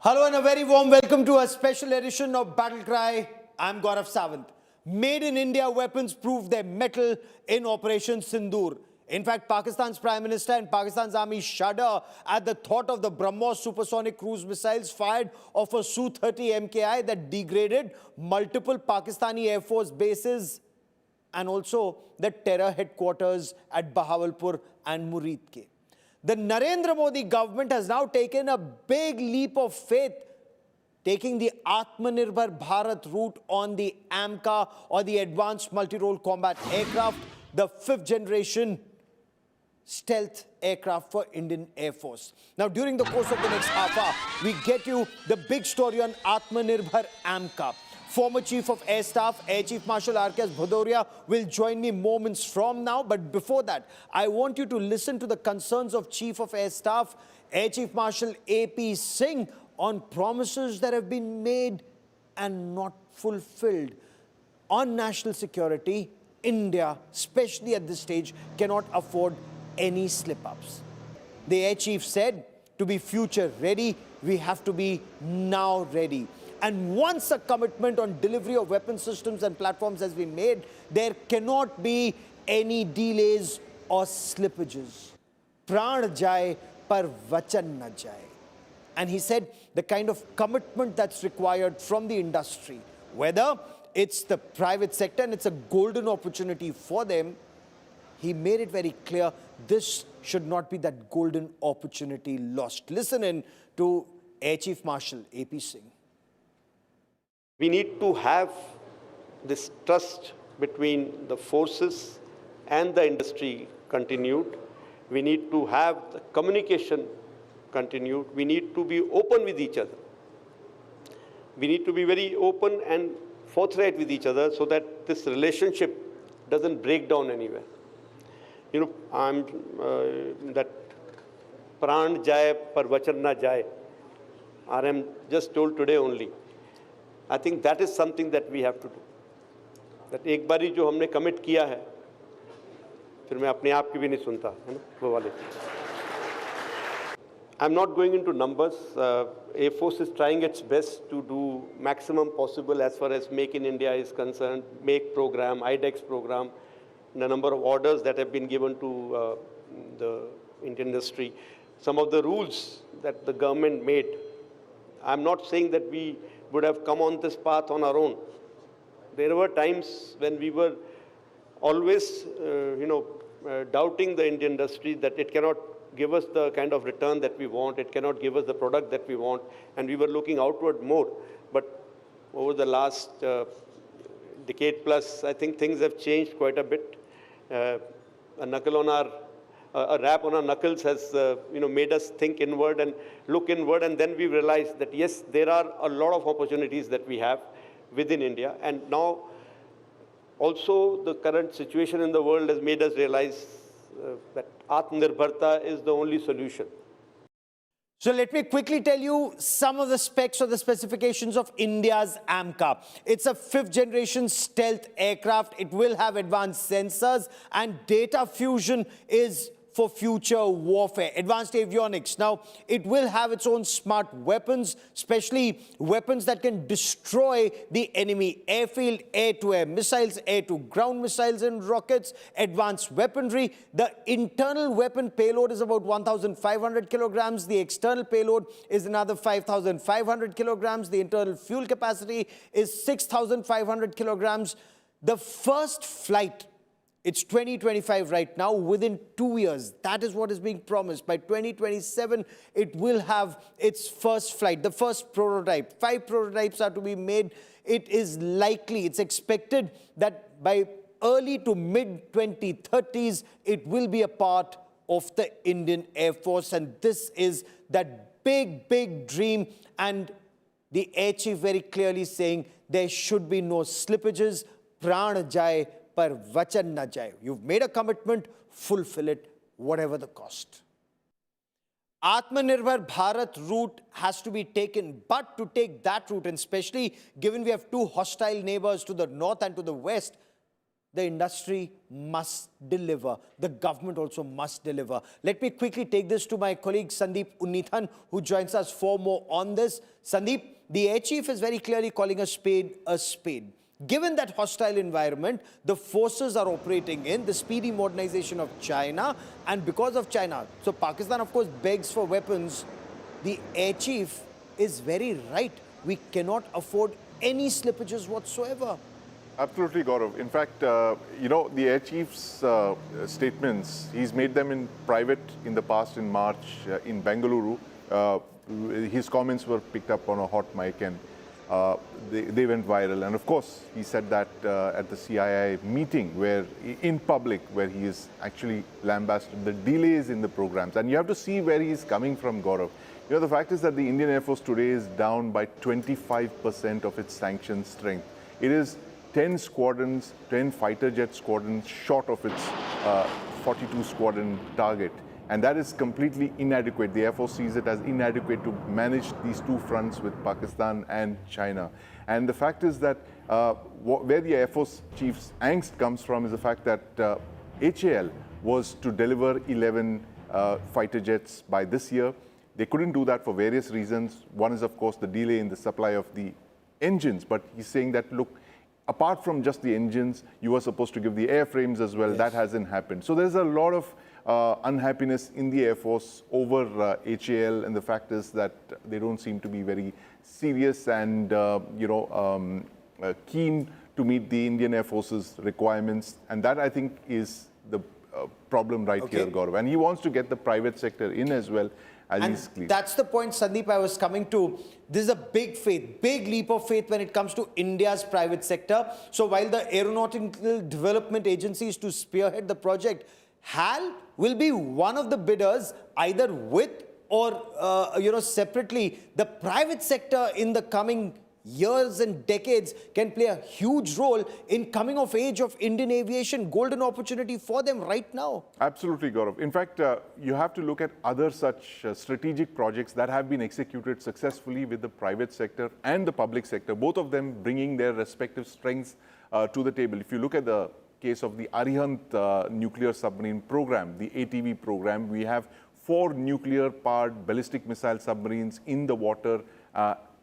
Hello and a very warm welcome to a special edition of Battle Cry. I'm Gaurav Sawant. Made in India weapons proved their mettle in Operation Sindoor. In fact, Pakistan's Prime Minister and Pakistan's army shudder at the thought of the BrahMos supersonic cruise missiles fired off a Su-30 MKI that degraded multiple Pakistani Air Force bases and also the terror headquarters at Bahawalpur and Muridke. The Narendra Modi government has now taken a big leap of faith, taking the Atmanirbhar Bharat route on the Amca, or the Advanced Multi-Role Combat Aircraft, the 5th generation stealth aircraft for Indian Air Force. Now, during the course of the next half hour, we get you the big story on Atmanirbhar Amca. Former Chief of Air Staff, Air Chief Marshal R.K. Bhadauria will join me moments from now. But before that, I want you to listen to the concerns of Chief of Air Staff, Air Chief Marshal A.P. Singh, on promises that have been made and not fulfilled. On national security, India, especially at this stage, cannot afford any slip-ups. The Air Chief said, to be future ready, we have to be now ready. And once a commitment on delivery of weapon systems and platforms has been made, there cannot be any delays or slippages. Pran jaye, par vachan na jaye. And he said the kind of commitment that's required from the industry, whether it's the private sector and it's a golden opportunity for them, he made it very clear this should not be that golden opportunity lost. Listen in to Air Chief Marshal A.P. Singh. We need to have this trust between the forces and the industry continued. We need to have the communication continued. We need to be open with each other. We need to be very open and forthright with each other so that this relationship doesn't break down anywhere. You know, that Pran jaye, par vachan na jaye. I'm just told today only. I think that is something that we have to do. That एक बारी जो हमने commit किया है, फिर मैं अपने आप की भी नहीं सुनता, है ना, वो वाले. I'm not going into numbers. Air Force is trying its best to do maximum possible as far as Make in India is concerned, Make program, IDEX program, the number of orders that have been given to the Indian industry, some of the rules that the government made. I'm not saying that we would have come on this path on our own. There were times when we were always, doubting the Indian industry that it cannot give us the kind of return that we want, it cannot give us the product that we want, and we were looking outward more. But over the last decade plus, I think things have changed quite a bit. A knuckle on our a rap on our knuckles has made us think inward and look inward, and then we realized that yes, there are a lot of opportunities that we have within India, and now also the current situation in the world has made us realize that Atmanirbharta is the only solution. So let me quickly tell you some of the specs or the specifications of India's Amca. It's a 5th generation stealth aircraft. It will have advanced sensors, and data fusion is for future warfare. Advanced avionics. Now, it will have its own smart weapons, especially weapons that can destroy the enemy airfield, air-to-air missiles, air-to-ground missiles and rockets, advanced weaponry. The internal weapon payload is about 1,500 kilograms. The external payload is another 5,500 kilograms. The internal fuel capacity is 6,500 kilograms. The first flight, it's 2025 right now, within 2 years. That is what is being promised. By 2027, it will have its first flight, the first prototype. 5 prototypes are to be made. It is likely, it's expected that by early to mid-2030s, it will be a part of the Indian Air Force. And this is that big, big dream. And the Air Chief very clearly saying there should be no slippages. Pran jaye, par vachan na jaye. You've made a commitment, fulfill it, whatever the cost. Atmanirbhar Bharat route has to be taken, but to take that route, and especially given we have 2 hostile neighbors to the north and to the west, the industry must deliver. The government also must deliver. Let me quickly take this to my colleague Sandeep Unnithan, who joins us for more on this. Sandeep, the Air Chief is very clearly calling a spade a spade. Given that hostile environment the forces are operating in, the speedy modernization of China, and because of China, so Pakistan of course begs for weapons, the Air Chief is very right. We cannot afford any slippages whatsoever. Absolutely, Gaurav. In fact, the Air Chief's statements, he's made them in private in the past in March in Bengaluru. His comments were picked up on a hot mic and they went viral. And of course, he said that at the CII meeting in public, where he is actually lambasted the delays in the programs. And you have to see where he's coming from, Gaurav. The fact is that the Indian Air Force today is down by 25% of its sanctioned strength. It is 10 squadrons, 10 fighter jet squadrons short of its 42 squadron target. And that is completely inadequate. The Air Force sees it as inadequate to manage these two fronts with Pakistan and China. And the fact is that where the Air Force Chief's angst comes from is the fact that HAL was to deliver 11 fighter jets by this year. They couldn't do that for various reasons. One is, of course, the delay in the supply of the engines. But he's saying that, look, apart from just the engines, you were supposed to give the airframes as well. Yes. That hasn't happened. So there's a lot of unhappiness in the Air Force over HAL, and the fact is that they don't seem to be very serious and keen to meet the Indian Air Force's requirements. And that, I think, is the problem right here, Gaurav. And he wants to get the private sector in as well. And that's the point, Sandeep, I was coming to. This is a big faith, big leap of faith when it comes to India's private sector. So while the Aeronautical Development Agency is to spearhead the project, HAL will be one of the bidders, either with or separately. The private sector in the coming years and decades can play a huge role in coming of age of Indian aviation. Golden opportunity for them right now. Absolutely, Gaurav. In fact, you have to look at other such strategic projects that have been executed successfully with the private sector and the public sector, both of them bringing their respective strengths to the table. If you look at the case of the Arihant nuclear submarine program, the ATV program, we have 4 nuclear-powered ballistic missile submarines in the water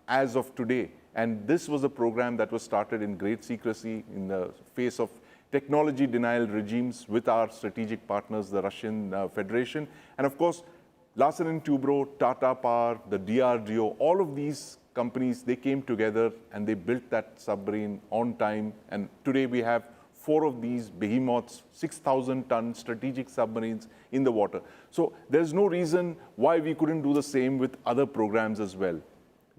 as of today. And this was a program that was started in great secrecy in the face of technology denial regimes with our strategic partners, the Russian Federation. And of course, Larsen & Toubro, Tata Power, the DRDO, all of these companies, they came together and they built that submarine on time. And today we have 4 of these behemoths, 6,000-ton strategic submarines in the water. So there's no reason why we couldn't do the same with other programs as well.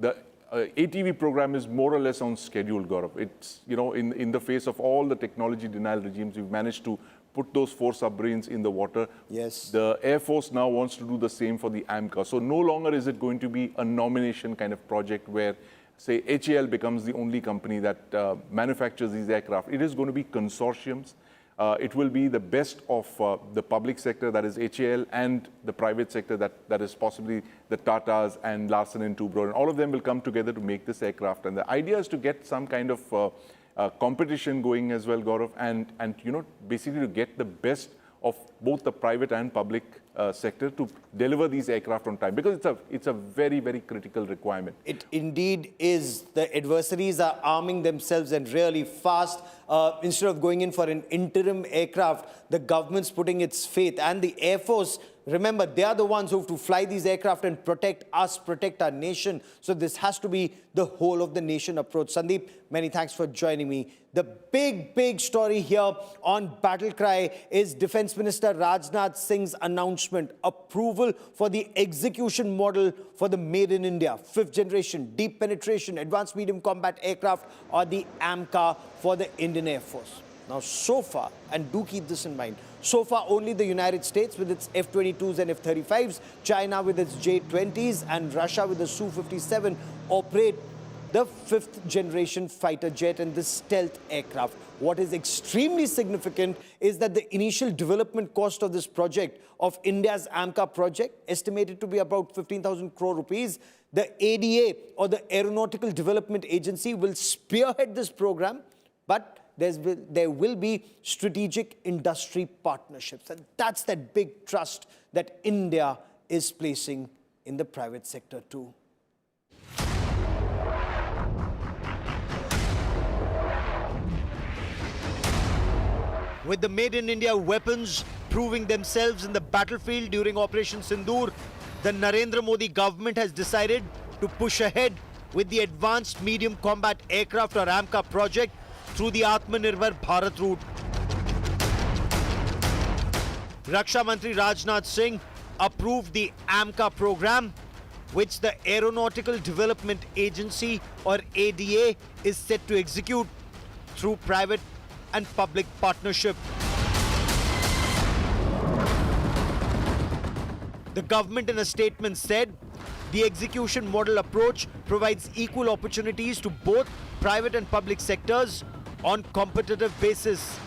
The ATV program is more or less on schedule, Gaurav. It's, in the face of all the technology denial regimes, we've managed to put those 4 submarines in the water. Yes. The Air Force now wants to do the same for the Amca. So no longer is it going to be a nomination kind of project where, say, HAL becomes the only company that manufactures these aircraft. It is going to be consortiums. It will be the best of the public sector, that is HAL, and the private sector, that is possibly the Tatas and Larsen & Toubro. And all of them will come together to make this aircraft. And the idea is to get some kind of competition going as well, Gaurav, and basically to get the best of both the private and public sector to deliver these aircraft on time, because it's a very, very critical requirement. It indeed is. The adversaries are arming themselves and really fast. Instead of going in for an interim aircraft, the government's putting its faith, and the Air Force, remember, they are the ones who have to fly these aircraft and protect us, protect our nation. So this has to be the whole of the nation approach. Sandeep, many thanks for joining me. The big story here on Battle Cry is Defense Minister Rajnath Singh's announcement, approval for the execution model for the Made in India, 5th generation, deep penetration, advanced medium combat aircraft, or the Amca for the Indian Air Force. Now, so far, and do keep this in mind, so far only the United States with its F-22s and F-35s, China with its J-20s, and Russia with the Su-57 operate the 5th generation fighter jet and the stealth aircraft. What is extremely significant is that the initial development cost of this project, of India's Amca project, estimated to be about 15,000 crore rupees. The ADA, or the Aeronautical Development Agency, will spearhead this program, but there will be strategic industry partnerships. And that's that big trust that India is placing in the private sector too. With the Made in India weapons proving themselves in the battlefield during Operation Sindoor, the Narendra Modi government has decided to push ahead with the Advanced Medium Combat Aircraft or Amca project through the Atmanirbhar Bharat route. Raksha Mantri Rajnath Singh approved the Amca program, which the Aeronautical Development Agency or ADA is set to execute through private and public partnership. The government in a statement said, the execution model approach provides equal opportunities to both private and public sectors on competitive basis.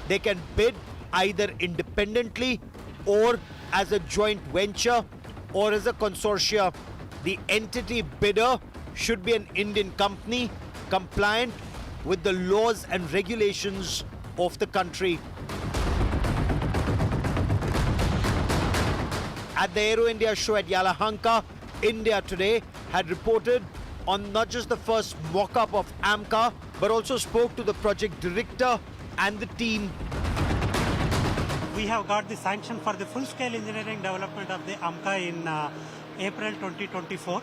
They can bid either independently or as a joint venture or as a consortia. The entity bidder should be an Indian company compliant with the laws and regulations of the country. At the Aero India show at Yelahanka, India Today had reported on not just the first mock-up of Amca, but also spoke to the project director and the team. We have got the sanction for the full-scale engineering development of the Amca in April 2024.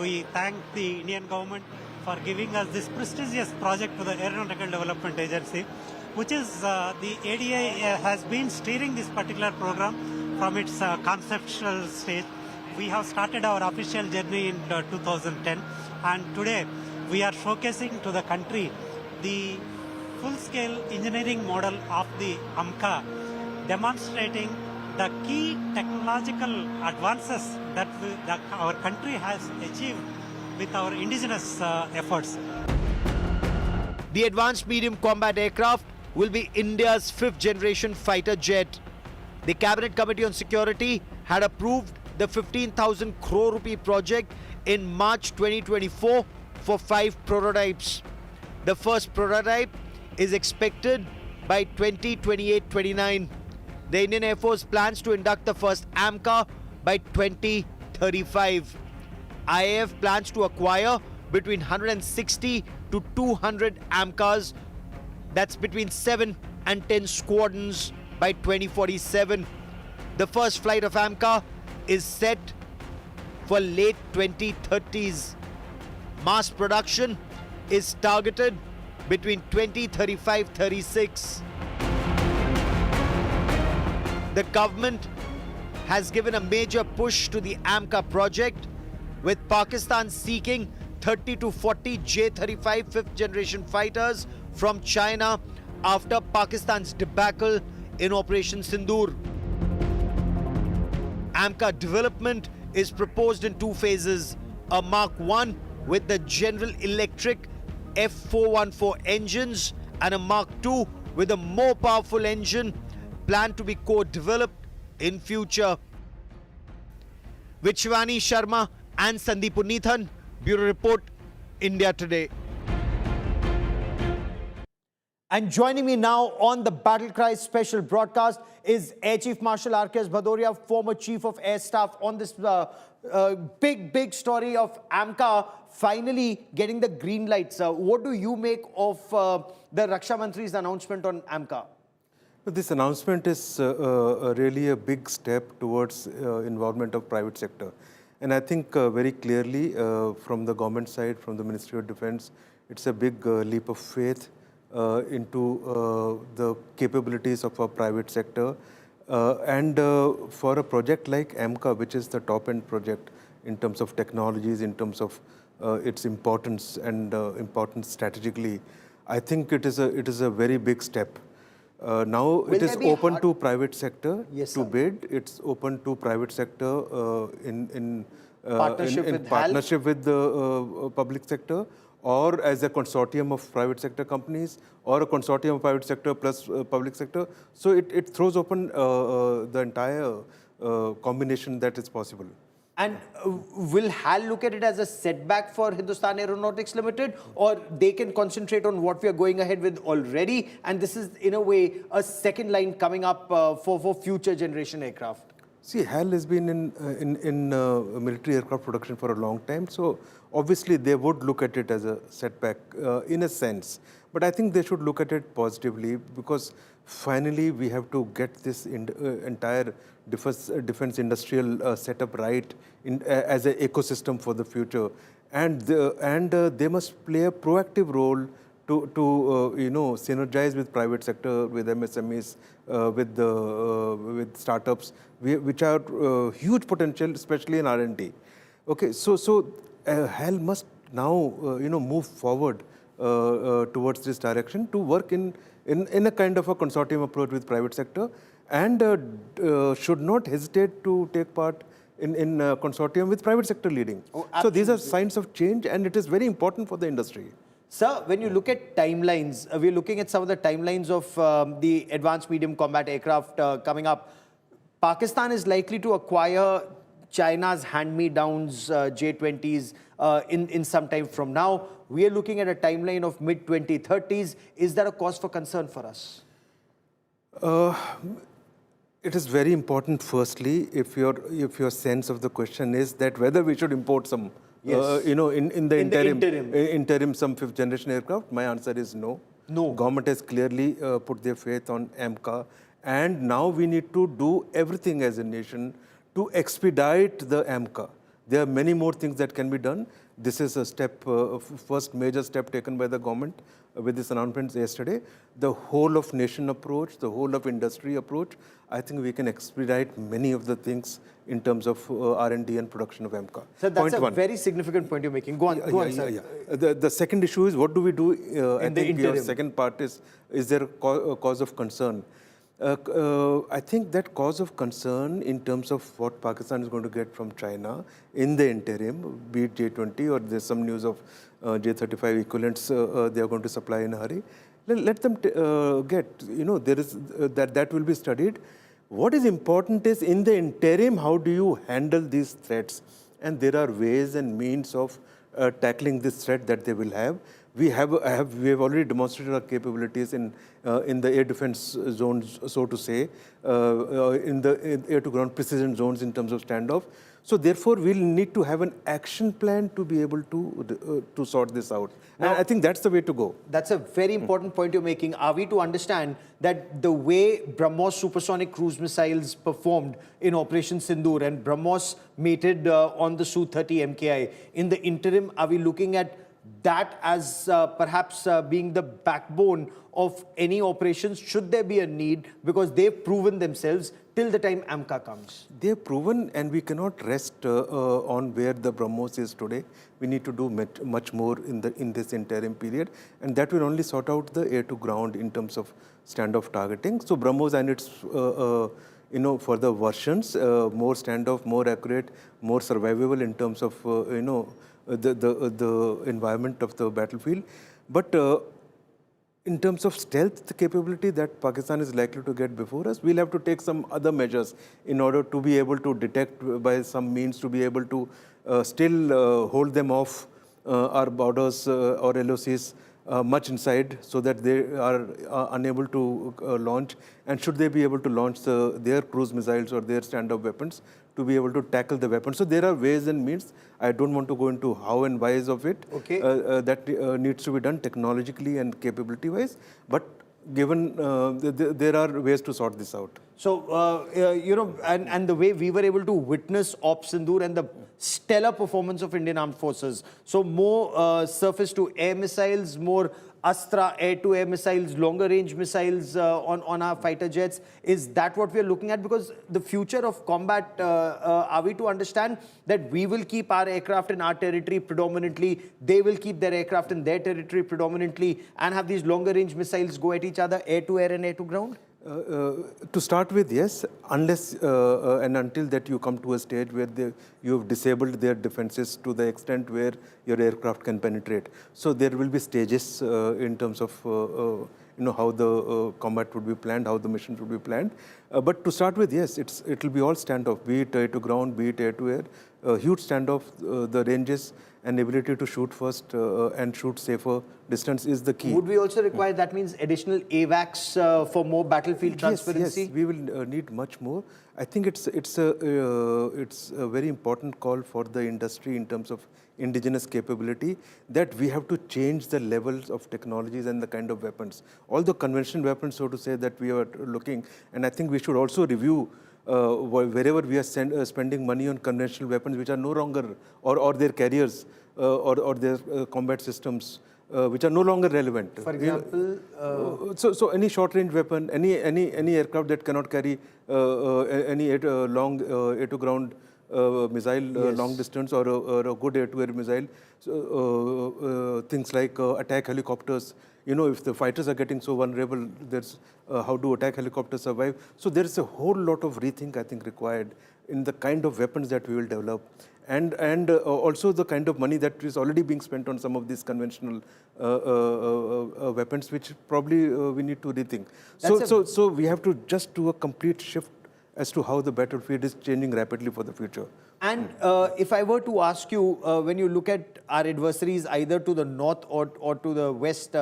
We thank the Indian government for giving us this prestigious project to the Aeronautical Development Agency, which is the ADA has been steering this particular program from its conceptual stage. We have started our official journey in 2010, and today we are showcasing to the country the full-scale engineering model of the Amca, demonstrating the key technological advances that our country has achieved with our indigenous efforts. The Advanced Medium Combat Aircraft will be India's 5th generation fighter jet. The Cabinet Committee on Security had approved the 15,000 crore rupee project in March 2024 for 5 prototypes. The first prototype is expected by 2028-29. The Indian Air Force plans to induct the first Amca by 2035. IAF plans to acquire between 160 to 200 Amcas, that's between 7 and 10 squadrons by 2047. The first flight of Amca is set for late 2030s. Mass production is targeted between 2035-36. The government has given a major push to the Amca project, with Pakistan seeking 30 to 40 J-35 5th generation fighters from China after Pakistan's debacle in Operation Sindoor. Amca development is proposed in 2 phases, a Mark 1 with the General Electric F414 engines and a Mark 2 with a more powerful engine planned to be co-developed in future. With Shivani Sharma and Sandeep Unithan, Bureau Report, India Today. And joining me now on the Battle Cry special broadcast is Air Chief Marshal R.K.S. Bhadoria, former Chief of Air Staff, on this big story of Amca finally getting the green lights. What do you make of the Raksha Mantri's announcement on Amca? This announcement is really a big step towards involvement of private sector. And I think very clearly from the government side, from the Ministry of Defense, it's a big leap of faith into the capabilities of our private sector. And for a project like Amca, which is the top-end project in terms of technologies, in terms of its importance and importance strategically, I think it is a very big step. Now it is open to private sector to bid. It's open to private sector in partnership with the public sector, or as a consortium of private sector companies, or a consortium of private sector plus public sector. So it throws open the entire combination that is possible. And will HAL look at it as a setback for Hindustan Aeronautics Limited, or they can concentrate on what we are going ahead with already, and this is in a way a second line coming up for future generation aircraft? See, HAL has been in military aircraft production for a long time, so obviously they would look at it as a setback in a sense. But I think they should look at it positively, because finally we have to get this entire defense industrial setup right as an ecosystem for the future, and they must play a proactive role to synergize with private sector, with MSMEs, with startups, which are huge potential, especially in R&D. Okay, so HAL must now move forward towards this direction to work in a kind of a consortium approach with private sector, and should not hesitate to take part in consortium with private sector leading. So these are signs of change, and it is very important for the industry. Sir, when you look at timelines, we're looking at some of the timelines of the advanced medium combat aircraft coming up. Pakistan is likely to acquire China's hand-me-downs J-20s in some time from now. We are looking at a timeline of mid-2030s. Is that a cause for concern for us? It is very important, firstly, if your sense of the question is that whether we should import some, Yes. in the interim. interim some fifth generation aircraft, my answer is no. No. Government has clearly put their faith on Amca, and now we need to do everything as a nation to expedite the Amca. There are many more things that can be done. This is a step, first major step taken by the government with this announcement yesterday. The whole of nation approach, the whole of industry approach, I think we can expedite many of the things in terms of R&D and production of Amca. So that's a very significant point you're making. Go on, sir. The second issue is, what do we do? I In the think your interim. second part is there a cause of concern? I think that cause of concern in terms of what Pakistan is going to get from China in the interim, be it J-20 or there's some news of J-35 equivalents they are going to supply in a hurry. Let them get, there is that will be studied. What is important is, in the interim, how do you handle these threats? And there are ways and means of tackling this threat that they will have. We have already demonstrated our capabilities in the air defense zones, so to say, in the air-to-ground precision zones in terms of standoff. So therefore, we'll need to have an action plan to be able to sort this out. Now, and I think that's the way to go. That's a very important point you're making. Are we to understand that the way BrahMos supersonic cruise missiles performed in Operation Sindoor, and BrahMos mated on the Su-30 MKI, in the interim, are we looking at that as perhaps being the backbone of any operations, should there be a need, because they've proven themselves till the time Amca comes? They've proven, and we cannot rest on where the BrahMos is today. We need to do much more in this interim period, and that will only sort out the air-to-ground in terms of standoff targeting. So BrahMos and its for the versions, more standoff, more accurate, more survivable in terms of the environment of the battlefield. But in terms of stealth capability that Pakistan is likely to get before us, we'll have to take some other measures in order to be able to detect by some means, to be able to still hold them off our borders or LOCs much inside, so that they are unable to launch. And should they be able to launch their cruise missiles or their standoff weapons, to be able to tackle the weapons. So there are ways and means. I don't want to go into how and whys of it. Okay. That needs to be done technologically and capability-wise. But given there are ways to sort this out. So, and the way we were able to witness Op Sindoor and the stellar performance of Indian Armed Forces. So more surface-to-air missiles, more Astra air-to-air missiles, longer-range missiles on our fighter jets. Is that what we are looking at? Because the future of combat, are we to understand that we will keep our aircraft in our territory predominantly, they will keep their aircraft in their territory predominantly, and have these longer-range missiles go at each other, air-to-air and air-to-ground? To start with, yes, unless and until that you come to a stage where you have disabled their defenses to the extent where your aircraft can penetrate. So there will be stages in terms of how the combat would be planned, how the missions would be planned. But to start with, yes, it will be all standoff, be it air to ground, be it air to air. huge standoff, the ranges and ability to shoot first and shoot safer distance is the key. Would we also require, that means, additional AWACS for more battlefield transparency? Yes, we will need much more. I think it's a very important call for the industry in terms of indigenous capability, that we have to change the levels of technologies and the kind of weapons. All the conventional weapons, so to say, that we are looking, and I think we should also review wherever we are spending money on conventional weapons which are no longer, or their carriers, or their combat systems, which are no longer relevant. For example, so any short-range weapon, any aircraft that cannot carry any long air-to-ground missile, long distance, or a good air-to-air missile. So, things like attack helicopters. You know, if the fighters are getting so vulnerable, there's how do attack helicopters survive? So there is a whole lot of rethink, I think, required in the kind of weapons that we will develop, and also the kind of money that is already being spent on some of these conventional weapons, which probably we need to rethink. So we have to just do a complete shift as to how the battlefield is changing rapidly for the future. And if I were to ask you, when you look at our adversaries either to the north or to the west,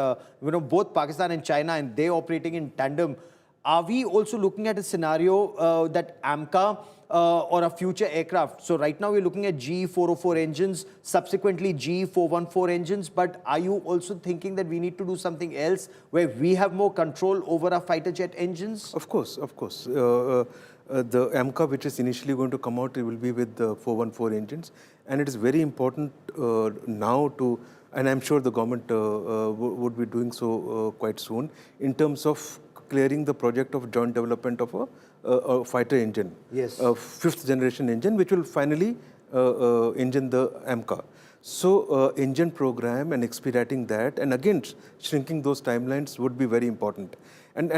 both Pakistan and China, and they operating in tandem, are we also looking at a scenario that Amca or a future aircraft? So right now we're looking at GE 404 engines, subsequently GE 414 engines, but are you also thinking that we need to do something else where we have more control over our fighter jet engines? Of course, of course. The Amca, which is initially going to come out, it will be with the 414 engines, and it is very important now to, and I'm sure the government would be doing so quite soon, in terms of clearing the project of joint development of a fighter engine, yes, a fifth generation engine, which will finally engine the Amca. So engine program and expediting that, and again shrinking those timelines would be very important. And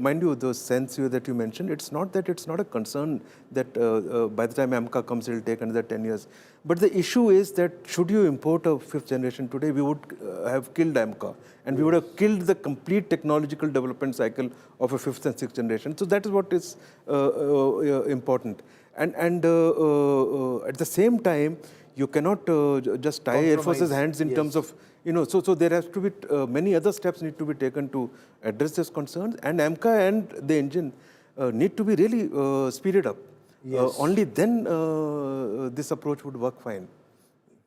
mind you, the sense that you mentioned, it's not that it's not a concern that by the time Amca comes, it will take another 10 years. But the issue is that should you import a fifth generation today, we would have killed Amca, and we would have killed the complete technological development cycle of a fifth and sixth generation. So that is what is important. And at the same time, you cannot just tie Air Force's hands in terms of, so there has to be many other steps need to be taken to address these concerns, and Amca and the engine need to be really speeded up. Yes. Only then this approach would work fine.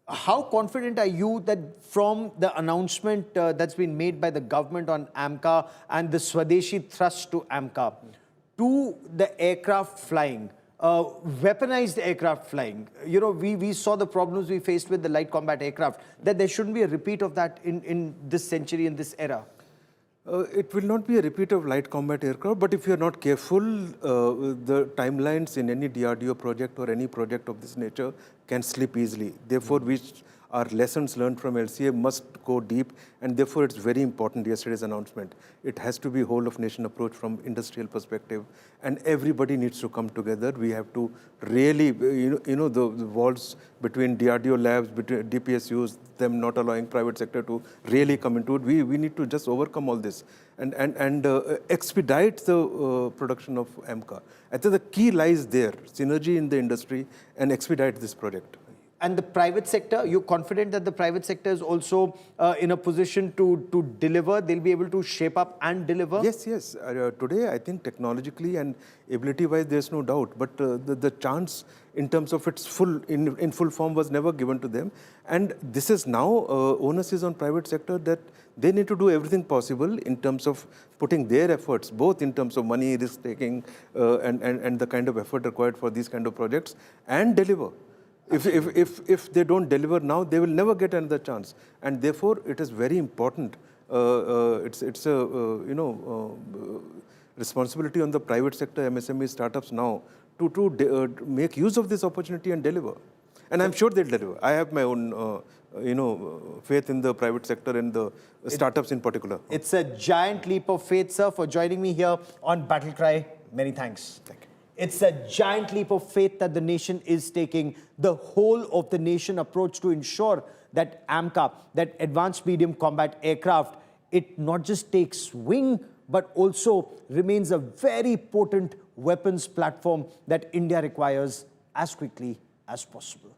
How confident are you that from the announcement that's been made by the government on Amca and the Swadeshi thrust to Amca, to the aircraft flying, weaponized aircraft flying, we saw the problems we faced with the light combat aircraft, that there shouldn't be a repeat of that in this century, in this era? It will not be a repeat of light combat aircraft, but if you are not careful, the timelines in any DRDO project or any project of this nature can slip easily. Therefore, our lessons learned from LCA must go deep, and therefore it's very important, yesterday's announcement. It has to be whole of nation approach from industrial perspective, and everybody needs to come together. We have to really, the walls between DRDO labs, between DPSUs, them not allowing private sector to really come into it. We need to just overcome all this and expedite the production of Amca. I think the key lies there, synergy in the industry, and expedite this project. And the private sector, you're confident that the private sector is also in a position to deliver? They'll be able to shape up and deliver? Yes. Today, I think technologically and ability-wise, there's no doubt. But the chance in terms of its in full form was never given to them. And this is now, onus is on private sector that they need to do everything possible in terms of putting their efforts, both in terms of money, risk-taking, and the kind of effort required for these kind of projects, and deliver. If they don't deliver now, they will never get another chance, and therefore it is very important. It's a responsibility on the private sector, MSME startups now to make use of this opportunity and deliver. And I'm sure they'll deliver. I have my own faith in the private sector and the startups in particular. It's a giant leap of faith, sir, for joining me here on Battle Cry. Many thanks. Thank you. It's a giant leap of faith that the nation is taking, the whole of the nation approach to ensure that Amca, that advanced medium combat aircraft, it not just takes wing, but also remains a very potent weapons platform that India requires as quickly as possible.